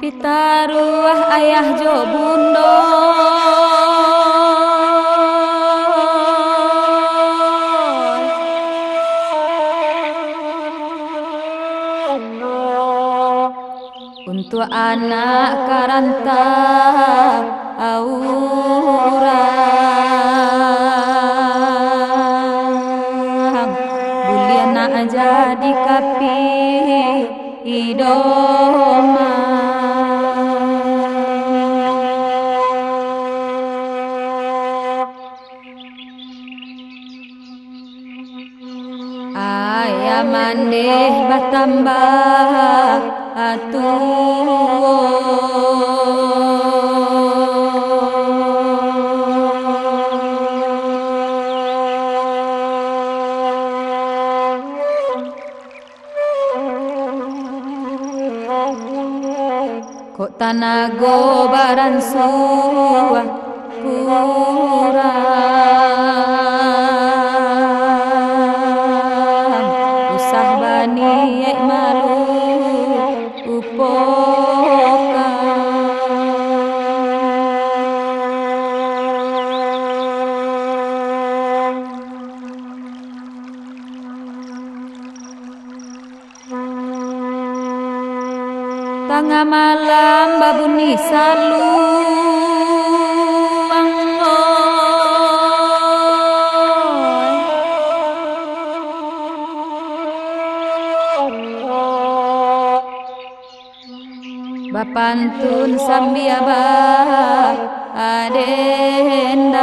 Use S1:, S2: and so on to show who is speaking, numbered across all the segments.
S1: Pitaruah ayah jo bundo untuk anak karanta aurang bulian nak jadi kapi idoma ayah mandeh batambah kok tanago baran suah kurang usah bani malu upoka tengah malam babuni saluang bapantun sambiaba adendang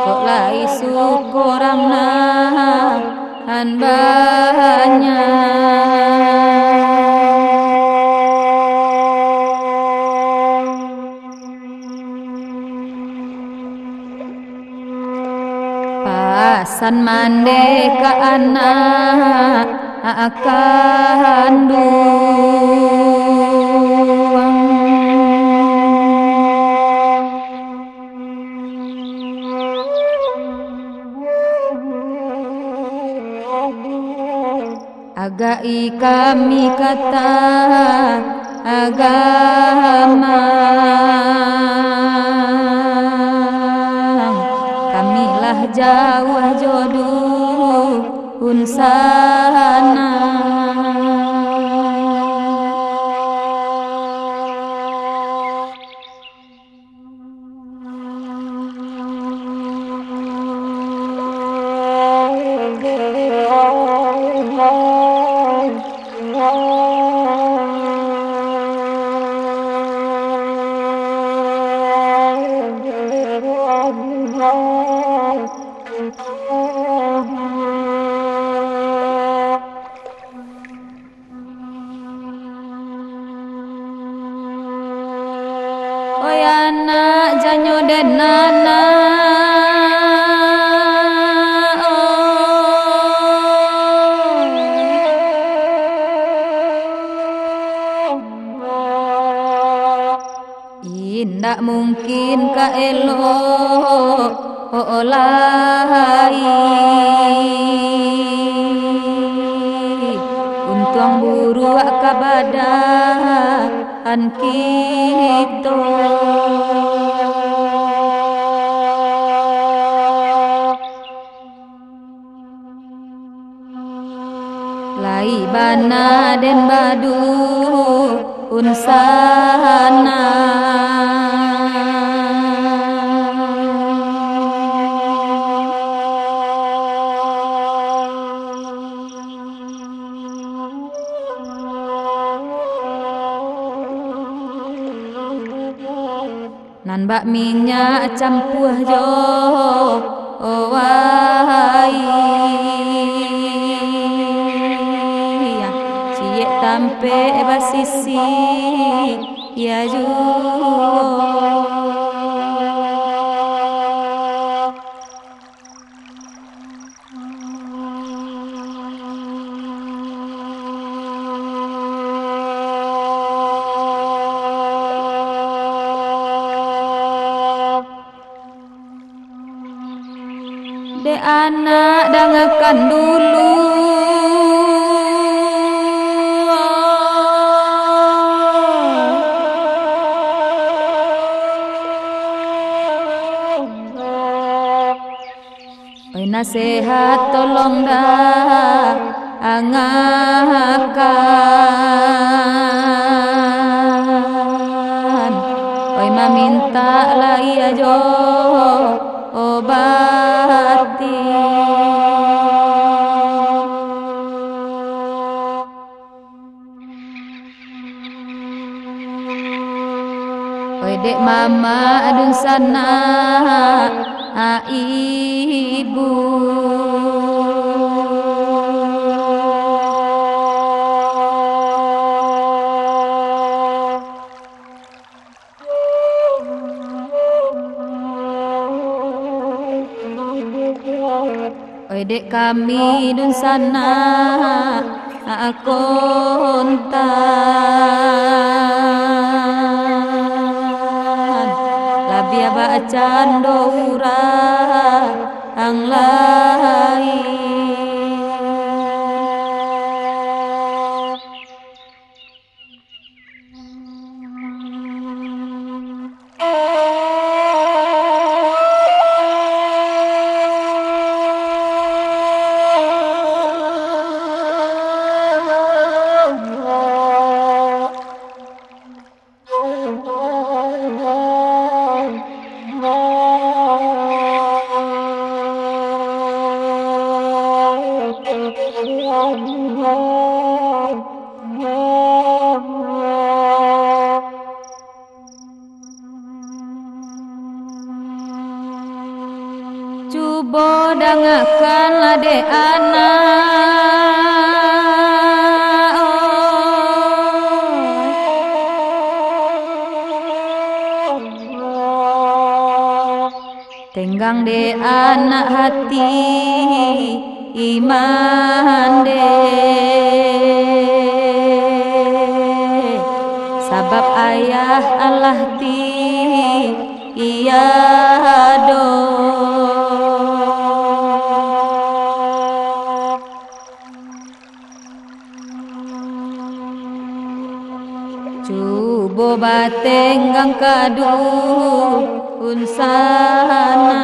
S1: kok lai syukurang nahan banyak pasan mande ke anak kandung agai kami kata agama kamilah jauh jodoh unsana oi anak janyo denana indak mungkin ka elok olai untung buru ka badan kita lai bana den badu unsana nan bak minyak campur jo owai ciek tampe basisi ya ju de anak dangakan dulu oi nasihat tolong dah angakan oi maminta lah ia jo obati oi dek mama adun sana ibu oi dek kami dun sana kontan labia bacaan doura ang lain Cubo dangakan lade anak tenggang de anak hati iman de sabab ayah Allah ti iya do cubo batenggang kadu unsana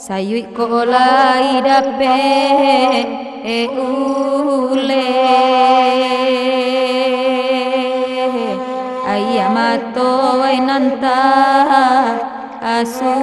S1: sayui ko lai dape ule ayamato ay nanta asu